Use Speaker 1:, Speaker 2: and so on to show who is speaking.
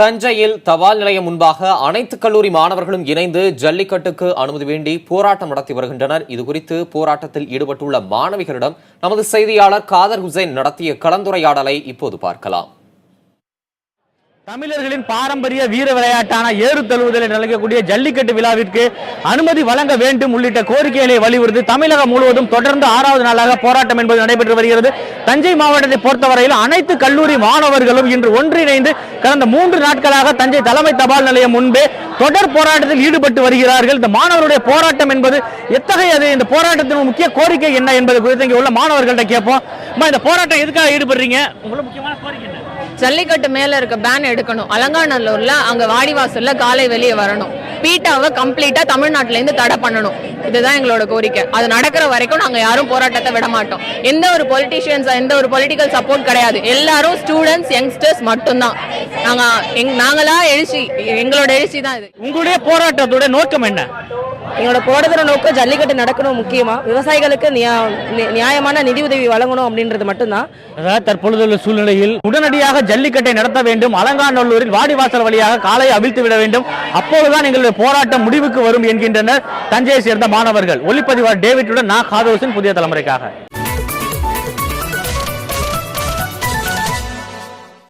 Speaker 1: தஞ்சையில் தபால் நிலையம் முன்பாக அனைத்து கல்லூரி மாணவர்களும் இணைந்து ஜல்லிக்கட்டுக்கு அனுமதி வேண்டி போராட்டம் நடத்தி வருகின்றனர். இதுகுறித்து போராட்டத்தில் ஈடுபட்டுள்ள மாணவிகளிடம் நமது செய்தியாளர் காதர் ஹுசைன் நடத்திய கலந்துரையாடலை இப்போது பார்க்கலாம்.
Speaker 2: தமிழர்களின் பாரம்பரிய வீர விளையாட்டான ஏறு தழுவுதலில் நடக்கக்கூடிய ஜல்லிக்கட்டு விழாவிற்கு அனுமதி வழங்க வேண்டும் உள்ளிட்ட கோரிக்கைகளை வலியுறுத்தி தமிழகம் முழுவதும் தொடர்ந்து 6வது நாளாக போராட்டம் என்பது நடைபெற்று வருகிறது. தஞ்சை மாவட்டத்தை பொறுத்தவரையில் அனைத்து கல்லூரி மாணவர்களும் இன்று ஒன்றிணைந்து கடந்த 3 நாட்களாக தஞ்சை தலைமை தபால் நிலையம் முன்பே தொடர் போராட்டத்தில் ஈடுபட்டு வருகிறார்கள். இந்த மாணவருடைய போராட்டம் என்பது எத்தகையது, இந்த போராட்டத்தின் முக்கிய கோரிக்கை என்ன என்பது குறித்து இங்கே உள்ள மாணவர்கள்ட்ட கேட்போம். இந்த போராட்டம் எதுக்காக ஈடுபடுறீங்க? உங்களுக்கு முக்கியமான கோரிக்கை என்ன?
Speaker 3: ஜல்லிக்கட்டு மேல இருக்க பேன் எடுக்கணும். அலங்காநல்லூர்ல அங்க வாடிவாசல்ல காலை வெளியே வரணும். பீட்டாவை கம்ப்ளீட்டா தமிழ்நாட்டுல இருந்து தடை பண்ணணும். இதுதான் எங்களோட கோரிக்கை. அது நடக்கிற வரைக்கும் நாங்க யாரும் போராட்டத்தை விட மாட்டோம். எந்த ஒரு பொலிட்டீஷியன்ஸ், எந்த ஒரு பொலிட்டிக்கல் சப்போர்ட் கிடையாது. எல்லாரும் ஸ்டூடெண்ட்ஸ், யங்ஸ்டர்ஸ் மட்டும்தான். நாங்களா எழுச்சி, எங்களோட எழுச்சி தான் இது.
Speaker 2: உங்களுடைய போராட்டத்தோட நோக்கம் என்ன?
Speaker 4: எங்களோட போராட்ட நோக்கம் ஜல்லிக்கட்டு நடக்கணும், முக்கியமா விவசாயிகளுக்கு நியாயமான நிதி உதவி வழங்கணும் அப்படின்றது மட்டும்தான்.
Speaker 2: தற்பொழுதுள்ள சூழ்நிலையில் உடனடியாக ஜல்லிக்கட்டை நடத்த வேண்டும். அலங்காநல்லூரில் வாடிவாசல் வழியாக காலை அவிழ்த்து விட வேண்டும். அப்போதுதான் எங்களுடைய போராட்டம் முடிவுக்கு வரும் என்கின்றனர் தஞ்சையை சேர்ந்த மாணவர்கள். ஒளிப்பதிவாளர் டேவிட்டுடன் நான் காதர் ஹுசைன், புதிய தலைமுறைக்காக.